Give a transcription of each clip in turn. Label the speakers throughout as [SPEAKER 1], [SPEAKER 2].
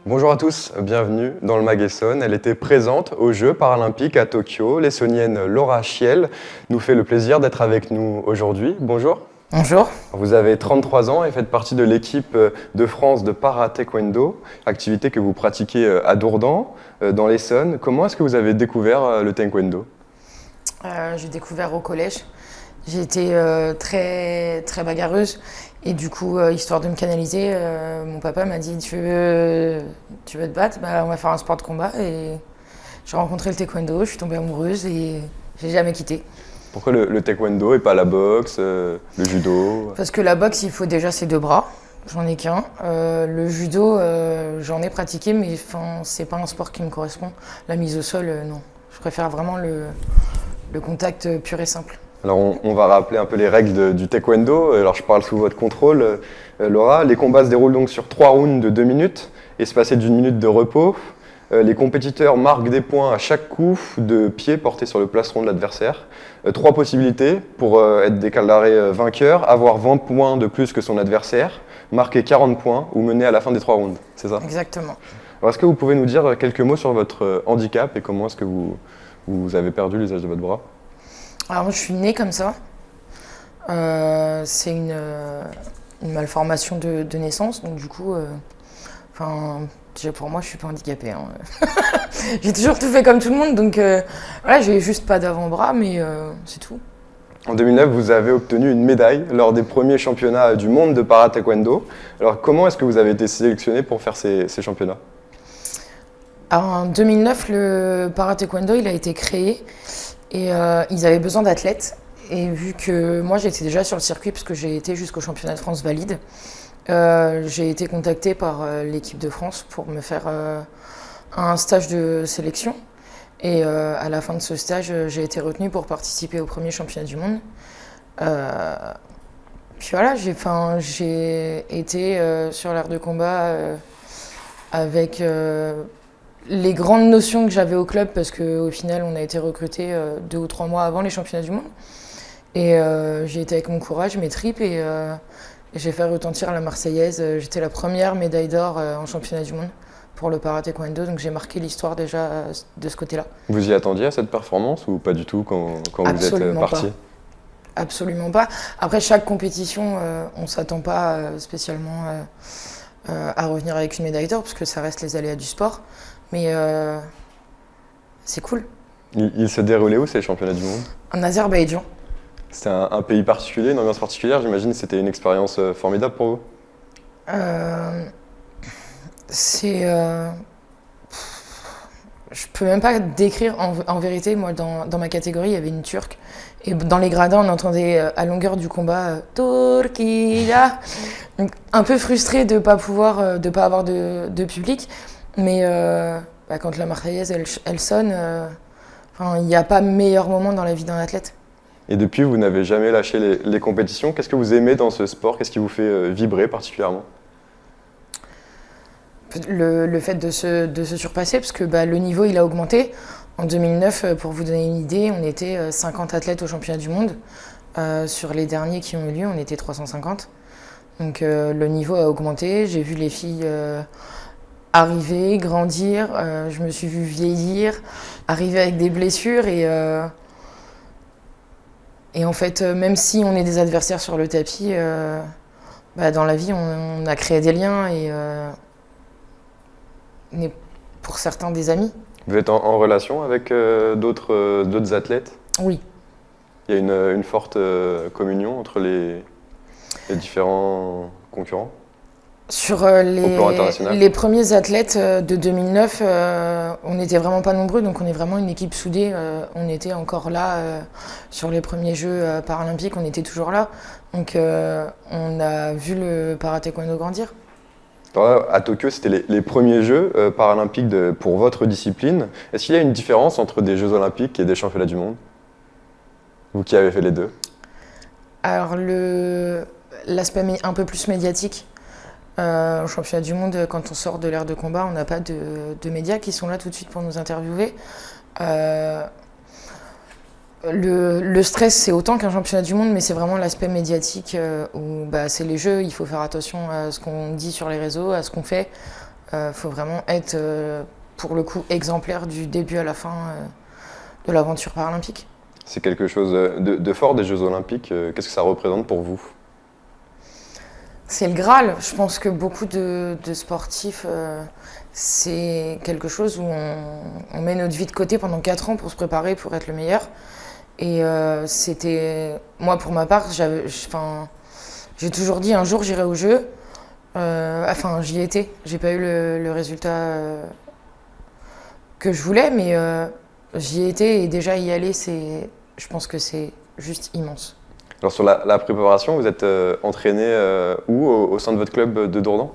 [SPEAKER 1] Bonjour à tous, bienvenue dans le Mag Essonne. Elle était présente aux Jeux paralympiques à Tokyo. L'Essonnienne Laura Chiel nous fait le plaisir d'être avec nous aujourd'hui. Bonjour.
[SPEAKER 2] Bonjour.
[SPEAKER 1] Vous avez 33 ans et faites partie de l'équipe de France de para-taekwondo, activité que vous pratiquez à Dourdan, dans l'Essonne. Comment est-ce que vous avez découvert le taekwondo ?
[SPEAKER 2] J'ai découvert au collège. J'ai été très bagarreuse et du coup, histoire de me canaliser, mon papa m'a dit tu veux te battre, on va faire un sport de combat. Et j'ai rencontré le taekwondo, je suis tombée amoureuse et j'ai jamais quitté.
[SPEAKER 1] Pourquoi le taekwondo et pas la boxe, le judo ?
[SPEAKER 2] Parce que la boxe, il faut déjà ses deux bras, j'en ai qu'un. Le judo, j'en ai pratiqué, mais c'est pas un sport qui me correspond. La mise au sol, non. Je préfère vraiment le contact pur et simple.
[SPEAKER 1] Alors on va rappeler un peu les règles du taekwondo. Alors je parle sous votre contrôle, Laura. Les combats se déroulent donc sur 3 rounds de 2 minutes, espacés d'1 minute de repos. Les compétiteurs marquent des points à chaque coup de pied porté sur le plastron de l'adversaire. 3 possibilités pour être déclaré vainqueur: avoir 20 points de plus que son adversaire, marquer 40 points ou mener à la fin des 3 rounds. C'est ça ?
[SPEAKER 2] Exactement.
[SPEAKER 1] Alors est-ce que vous pouvez nous dire quelques mots sur votre handicap et comment est-ce que vous avez perdu l'usage de votre bras ?
[SPEAKER 2] Alors moi, je suis née comme ça. C'est une malformation de naissance, donc du coup, pour moi, je suis pas handicapée. Hein. J'ai toujours tout fait comme tout le monde, donc voilà, j'ai juste pas d'avant-bras, mais c'est tout.
[SPEAKER 1] En 2009, vous avez obtenu une médaille lors des premiers championnats du monde de para-taekwondo. Alors comment est-ce que vous avez été sélectionné pour faire ces championnats ?
[SPEAKER 2] Alors en 2009, le para-taekwondo, il a été créé. Et ils avaient besoin d'athlètes. Et vu que moi, j'étais déjà sur le circuit, parce que j'ai été jusqu'au championnat de France valide, j'ai été contactée par l'équipe de France pour me faire un stage de sélection. Et à la fin de ce stage, j'ai été retenue pour participer au premier championnat du monde. Puis voilà, j'ai été sur l'aire de combat avec les grandes notions que j'avais au club, parce qu'au final, on a été recrutés 2 ou 3 mois avant les championnats du monde. Et j'ai été avec mon courage, mes tripes, et j'ai fait retentir la Marseillaise. J'étais la première médaille d'or en championnat du monde pour le para-taekwondo, donc j'ai marqué l'histoire déjà de ce côté-là.
[SPEAKER 1] Vous y attendiez à cette performance ou pas du tout quand vous êtes parti ?
[SPEAKER 2] Absolument pas. Après, chaque compétition, on ne s'attend pas spécialement à revenir avec une médaille d'or, parce que ça reste les aléas du sport. Mais c'est cool.
[SPEAKER 1] Il se déroulait où ces championnats du monde ?
[SPEAKER 2] En Azerbaïdjan.
[SPEAKER 1] C'était un pays particulier, une ambiance particulière, j'imagine que c'était une expérience formidable pour vous ? Je peux même pas décrire. En vérité, moi, dans ma catégorie, il y avait une Turque. Et dans les gradins, on entendait à longueur du combat « Turquia ». Un peu frustré de pas avoir de public. Mais quand la Marseillaise, elle sonne, il n'y a pas meilleur moment dans la vie d'un athlète. Et depuis, vous n'avez jamais lâché les compétitions. Qu'est-ce que vous aimez dans ce sport ? Qu'est-ce qui vous fait vibrer particulièrement ?
[SPEAKER 2] Le fait de se surpasser, parce que le niveau, il a augmenté. En 2009, pour vous donner une idée, on était 50 athlètes au championnat du monde. Sur les derniers qui ont eu lieu, on était 350. Donc le niveau a augmenté. J'ai vu les filles arriver, grandir, je me suis vue vieillir, arriver avec des blessures et en fait, même si on est des adversaires sur le tapis, dans la vie, on a créé des liens et on est pour certains des amis.
[SPEAKER 1] Vous êtes en relation avec d'autres athlètes ?
[SPEAKER 2] Oui.
[SPEAKER 1] Il y a une forte communion entre les différents concurrents ?
[SPEAKER 2] Sur les premiers athlètes de 2009, on n'était vraiment pas nombreux, donc on est vraiment une équipe soudée. On était encore là sur les premiers Jeux paralympiques, on était toujours là. Donc on a vu le para-taekwondo grandir.
[SPEAKER 1] Alors là, à Tokyo, c'était les premiers Jeux paralympiques pour votre discipline. Est-ce qu'il y a une différence entre des Jeux olympiques et des championnats du monde ? Vous qui avez fait les deux.
[SPEAKER 2] Alors l'aspect un peu plus médiatique. Au championnat du monde, quand on sort de l'aire de combat, on n'a pas de médias qui sont là tout de suite pour nous interviewer. Le stress, c'est autant qu'un championnat du monde, mais c'est vraiment l'aspect médiatique où c'est les jeux, il faut faire attention à ce qu'on dit sur les réseaux, à ce qu'on fait.
[SPEAKER 1] Faut vraiment être, pour le coup, exemplaire du début à la fin de l'aventure paralympique.
[SPEAKER 3] C'est quelque chose de fort des Jeux Olympiques. Qu'est-ce que ça représente pour vous ?
[SPEAKER 1] C'est le Graal. Je pense que beaucoup de sportifs, c'est quelque chose où on met notre vie de côté pendant 4 ans pour se préparer, pour être le meilleur. Et c'était... Moi, pour ma part, j'ai toujours dit un jour j'irai aux Jeux. J'y étais. J'ai pas eu le résultat que je voulais, mais j'y étais et déjà y aller, je pense que c'est juste immense.
[SPEAKER 3] Alors sur la préparation, vous êtes entraîné où au sein de votre club de Dourdan ?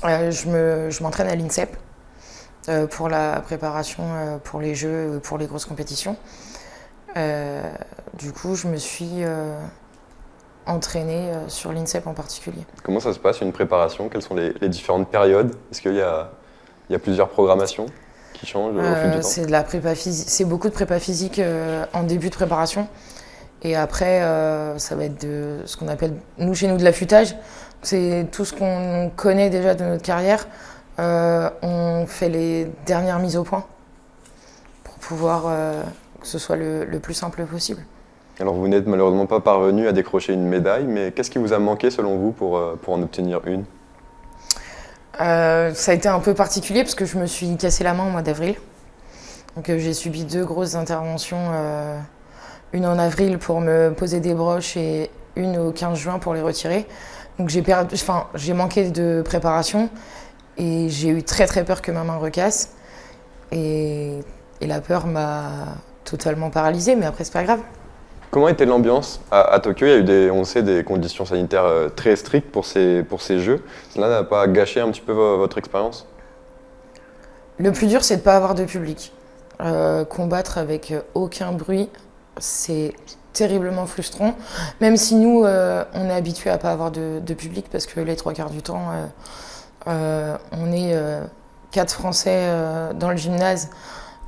[SPEAKER 1] Je m'entraîne à l'INSEP pour la préparation pour les Jeux, pour les grosses compétitions. Du coup, je me suis entraînée sur l'INSEP en particulier.
[SPEAKER 3] Comment ça se passe une préparation ? Quelles sont les différentes périodes ? Est-ce qu'il y a plusieurs programmations qui changent au fil du temps ?
[SPEAKER 1] C'est de la prépa physique, c'est beaucoup de prépa physique en début de préparation. Et après, ça va être de ce qu'on appelle, chez nous, de l'affûtage. C'est tout ce qu'on connaît déjà de notre carrière. On fait les dernières mises au point pour pouvoir que ce soit le plus simple possible.
[SPEAKER 3] Alors vous n'êtes malheureusement pas parvenu à décrocher une médaille, mais qu'est-ce qui vous a manqué selon vous pour en obtenir une ?
[SPEAKER 1] Ça a été un peu particulier parce que je me suis cassé la main au mois d'avril. Donc j'ai subi 2 grosses interventions. Une en avril pour me poser des broches et une au 15 juin pour les retirer. Donc j'ai manqué de préparation et j'ai eu très très peur que ma main recasse. Et la peur m'a totalement paralysée, mais après c'est pas grave.
[SPEAKER 3] Comment était l'ambiance à Tokyo ? Il y a eu on sait, des conditions sanitaires très strictes pour ces Jeux. Cela n'a pas gâché un petit peu votre expérience ?
[SPEAKER 1] Le plus dur, c'est de ne pas avoir de public. Combattre avec aucun bruit, c'est terriblement frustrant. Même si nous, on est habitués à ne pas avoir de public, parce que les 3/4 du temps, on est 4 Français dans le gymnase.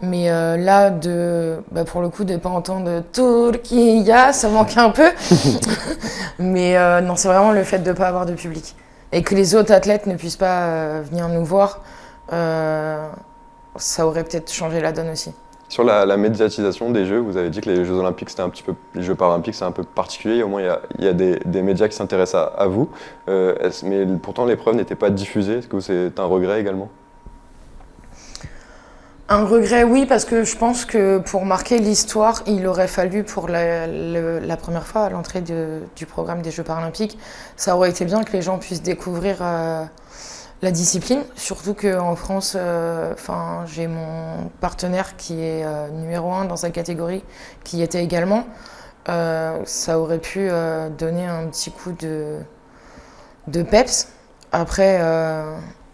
[SPEAKER 1] Mais là, pour le coup, de ne pas entendre Turquia, ça manque un peu. Mais non, c'est vraiment le fait de ne pas avoir de public. Et que les autres athlètes ne puissent pas venir nous voir, ça aurait peut-être changé la donne aussi.
[SPEAKER 3] Sur la médiatisation des Jeux, vous avez dit que les Jeux Olympiques, les Jeux Paralympiques, c'est un peu particulier. Au moins, il y a des médias qui s'intéressent à vous. Mais pourtant, l'épreuve n'était pas diffusée. Est-ce que c'est un regret également ?
[SPEAKER 1] Un regret, oui, parce que je pense que pour marquer l'histoire, il aurait fallu pour la première fois à l'entrée du programme des Jeux Paralympiques, ça aurait été bien que les gens puissent découvrir la discipline. Surtout qu'en France, j'ai mon partenaire qui est numéro 1 dans sa catégorie, qui y était également. Ça aurait pu donner un petit coup de peps. Après,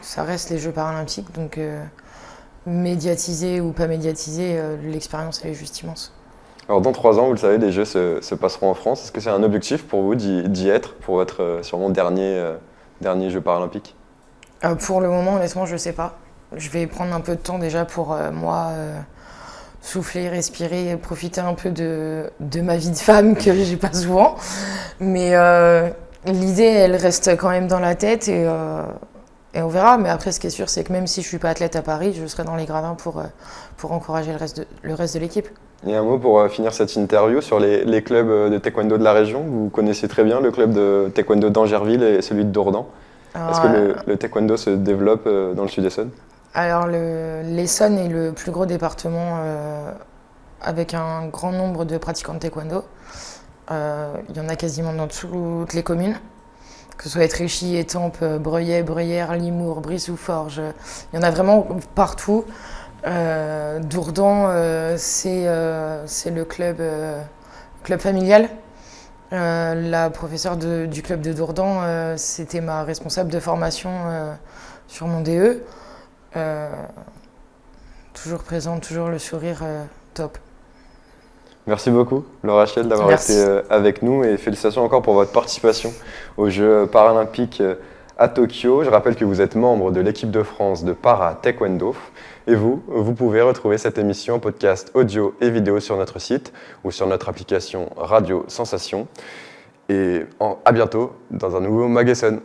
[SPEAKER 1] ça reste les Jeux Paralympiques, donc... médiatisé ou pas médiatisé, l'expérience elle est juste immense.
[SPEAKER 3] Alors dans 3 ans, vous le savez, les Jeux se passeront en France. Est-ce que c'est un objectif pour vous d'y être pour votre sûrement dernier Jeux Paralympiques ?
[SPEAKER 1] Pour le moment, honnêtement, je sais pas. Je vais prendre un peu de temps déjà pour moi souffler, respirer, profiter un peu de ma vie de femme que j'ai pas souvent. Mais l'idée, elle reste quand même dans la tête et on verra. Mais après, ce qui est sûr, c'est que même si je suis pas athlète à Paris, je serai dans les gradins pour encourager le reste de l'équipe.
[SPEAKER 3] Et un mot pour finir cette interview sur les clubs de taekwondo de la région. Vous connaissez très bien le club de taekwondo d'Angerville et celui de Dourdan. Est-ce que le taekwondo se développe dans le Sud-Essonne ? Alors,
[SPEAKER 1] l'Essonne est le plus gros département avec un grand nombre de pratiquants de taekwondo. Il y en a quasiment dans toutes les communes, que ce soit Étréchy, Étampes, Breuillet, Bruyères, Limours, Brissou-Forges. Il y en a vraiment partout. Dourdan, c'est le club familial. La professeure du club de Dourdan, c'était ma responsable de formation sur mon DE. Toujours présente, toujours le sourire top.
[SPEAKER 3] Merci beaucoup, Laura Chiel, d'avoir été avec nous et félicitations encore pour votre participation aux Jeux Paralympiques à Tokyo. Je rappelle que vous êtes membre de l'équipe de France de para-taekwondo. Et vous pouvez retrouver cette émission en podcast audio et vidéo sur notre site ou sur notre application Radio Sensation. Et à bientôt dans un nouveau Magasin.